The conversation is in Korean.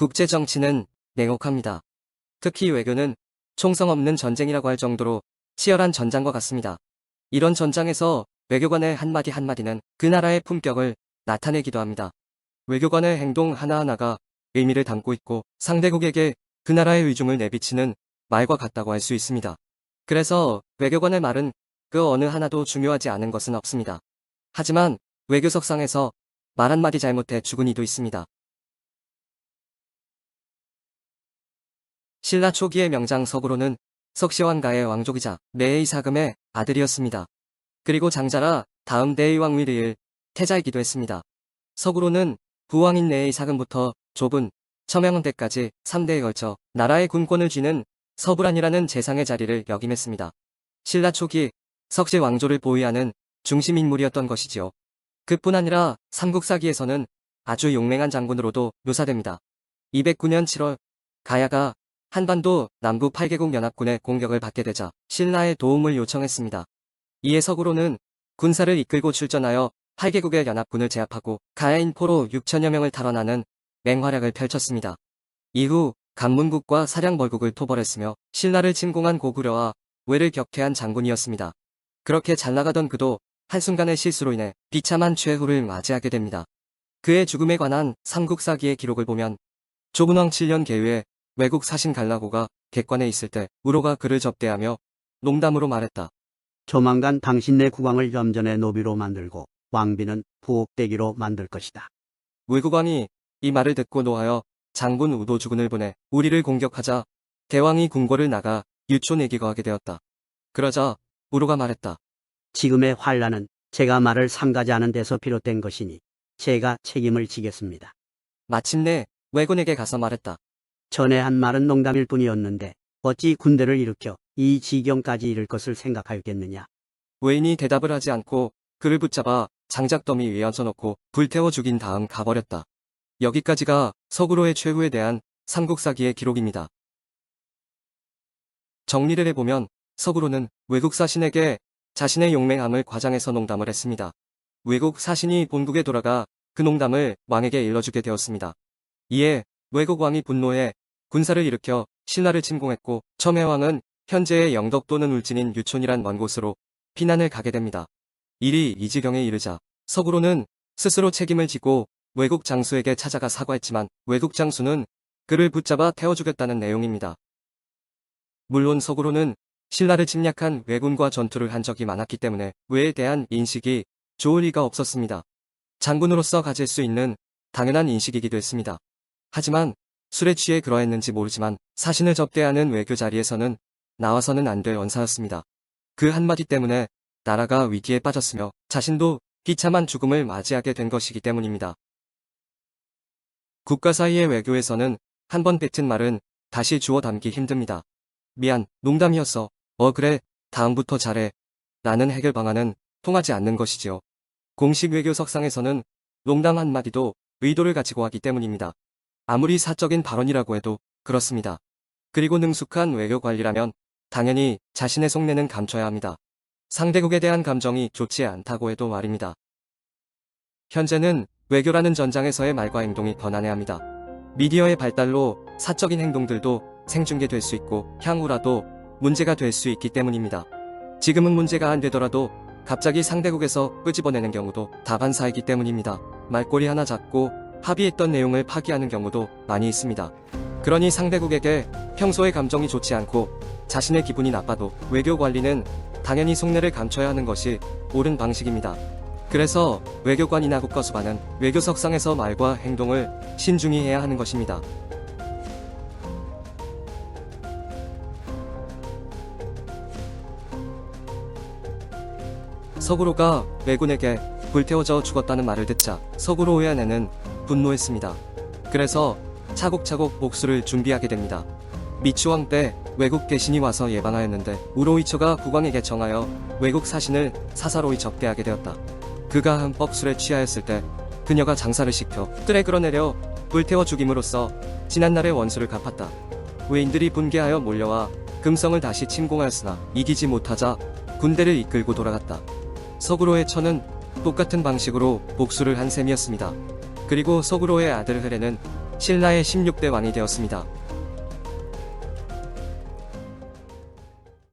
국제정치는 냉혹합니다. 특히 외교는 총성 없는 전쟁이라고 할 정도로 치열한 전장과 같습니다. 이런 전장에서 외교관의 한마디 한마디는 그 나라의 품격을 나타내기도 합니다. 외교관의 행동 하나하나가 의미를 담고 있고 상대국에게 그 나라의 의중을 내비치는 말과 같다고 할 수 있습니다. 그래서 외교관의 말은 그 어느 하나도 중요하지 않은 것은 없습니다. 하지만 외교석상에서 말 한마디 잘못해 죽은 이도 있습니다. 신라 초기의 명장 서구로는 석시왕가의 왕족이자 매의 사금의 아들이었습니다. 그리고 장자라 다음 대의왕 위리을 태자이기도 했습니다. 서구로는 부왕인 내의 사금부터 좁은 첨양대까지 3대에 걸쳐 나라의 군권을 쥐는 서부란이라는 재상의 자리를 역임했습니다. 신라 초기 석시 왕조를 보위하는 중심 인물이었던 것이지요. 그뿐 아니라 삼국사기에서는 아주 용맹한 장군으로도 묘사됩니다. 209년 7월 가야가 한반도 남부 8개국 연합군의 공격을 받게 되자 신라의 도움을 요청했습니다. 이에 서구로는 군사를 이끌고 출전하여 8개국의 연합군을 제압하고 가야인 포로 6천여 명을 탈환하는 맹활약을 펼쳤습니다. 이후 간문국과 사량벌국을 토벌했으며 신라를 침공한 고구려와 외를 격퇴한 장군이었습니다. 그렇게 잘나가던 그도 한순간의 실수로 인해 비참한 최후를 맞이하게 됩니다. 그의 죽음에 관한 삼국사기의 기록을 보면 조분왕 7년 개유에 외국 사신 갈라고가 객관에 있을 때 우로가 그를 접대하며 농담으로 말했다. 조만간 당신네 국왕을 염전의 노비로 만들고 왕비는 부옥대기로 만들 것이다. 외국왕이 이 말을 듣고 노하여 장군 우도주군을 보내 우리를 공격하자 대왕이 궁궐을 나가 유초내기가 하게 되었다. 그러자 우로가 말했다. 지금의 환란은 제가 말을 상가지하는 데서 비롯된 것이니 제가 책임을 지겠습니다. 마침내 왜군에게 가서 말했다. 전에 한 말은 농담일 뿐이었는데 어찌 군대를 일으켜 이 지경까지 이를 것을 생각하였겠느냐. 외인이 대답을 하지 않고 그를 붙잡아 장작더미 위에 얹어놓고 불태워 죽인 다음 가버렸다. 여기까지가 서구로의 최후에 대한 삼국사기의 기록입니다. 정리를 해보면 서구로는 외국 사신에게 자신의 용맹함을 과장해서 농담을 했습니다. 외국 사신이 본국에 돌아가 그 농담을 왕에게 일러주게 되었습니다. 이에 외국 왕이 분노해 군사를 일으켜 신라를 침공했고 첨해왕은 현재의 영덕 또는 울진인 유촌이란 먼 곳으로 피난을 가게 됩니다. 일이 이 지경에 이르자 서구로는 스스로 책임을 지고 외국 장수에게 찾아가 사과했지만 외국 장수는 그를 붙잡아 태워 죽였다는 내용입니다. 물론 서구로는 신라를 침략한 왜군과 전투를 한 적이 많았기 때문에 왜에 대한 인식이 좋을 리가 없었습니다. 장군으로서 가질 수 있는 당연한 인식이기도 했습니다. 하지만 술에 취해 그러했는지 모르지만 사신을 접대하는 외교 자리에서는 나와서는 안 될 언사였습니다. 그 한마디 때문에 나라가 위기에 빠졌으며 자신도 비참한 죽음을 맞이하게 된 것이기 때문입니다. 국가 사이의 외교에서는 한 번 뱉은 말은 다시 주워 담기 힘듭니다. 미안, 농담이었어. 그래, 다음부터 잘해. 라는 해결 방안은 통하지 않는 것이지요. 공식 외교석상에서는 농담 한마디도 의도를 가지고 하기 때문입니다. 아무리 사적인 발언이라고 해도 그렇습니다. 그리고 능숙한 외교 관리라면 당연히 자신의 속내는 감춰야 합니다. 상대국에 대한 감정이 좋지 않다고 해도 말입니다. 현재는 외교라는 전장에서의 말과 행동이 번안해야 합니다. 미디어의 발달로 사적인 행동들도 생중계될 수 있고 향후라도 문제가 될 수 있기 때문입니다. 지금은 문제가 안 되더라도 갑자기 상대국에서 끄집어내는 경우도 다반사이기 때문입니다. 말꼬리 하나 잡고 합의했던 내용을 파기하는 경우도 많이 있습니다. 그러니 상대국에게 평소에 감정이 좋지 않고 자신의 기분이 나빠도 외교 관리는 당연히 속내를 감춰야 하는 것이 옳은 방식입니다. 그래서 외교관이나 국가수반은 외교석상에서 말과 행동을 신중히 해야 하는 것입니다. 서구로가 왜군에게 불태워져 죽었다는 말을 듣자 서구로의 아내는 분노했습니다. 그래서 차곡차곡 복수를 준비하게 됩니다. 미추왕 때 외국 대신이 와서 예방하였는데 우로이처가 국왕에게 정하여 외국 사신을 사사로이 접대하게 되었다. 그가 흠뻑 술에 취하였을 때 그녀가 장사를 시켜 뜰에 끌어내려 불태워 죽임으로써 지난날의 원수를 갚았다. 외인들이 분개하여 몰려와 금성을 다시 침공하였으나 이기지 못하자 군대를 이끌고 돌아갔다. 서구로의 처는 똑같은 방식으로 복수를 한 셈이었습니다. 그리고 서구로의 아들 흐레는 신라의 16대 왕이 되었습니다.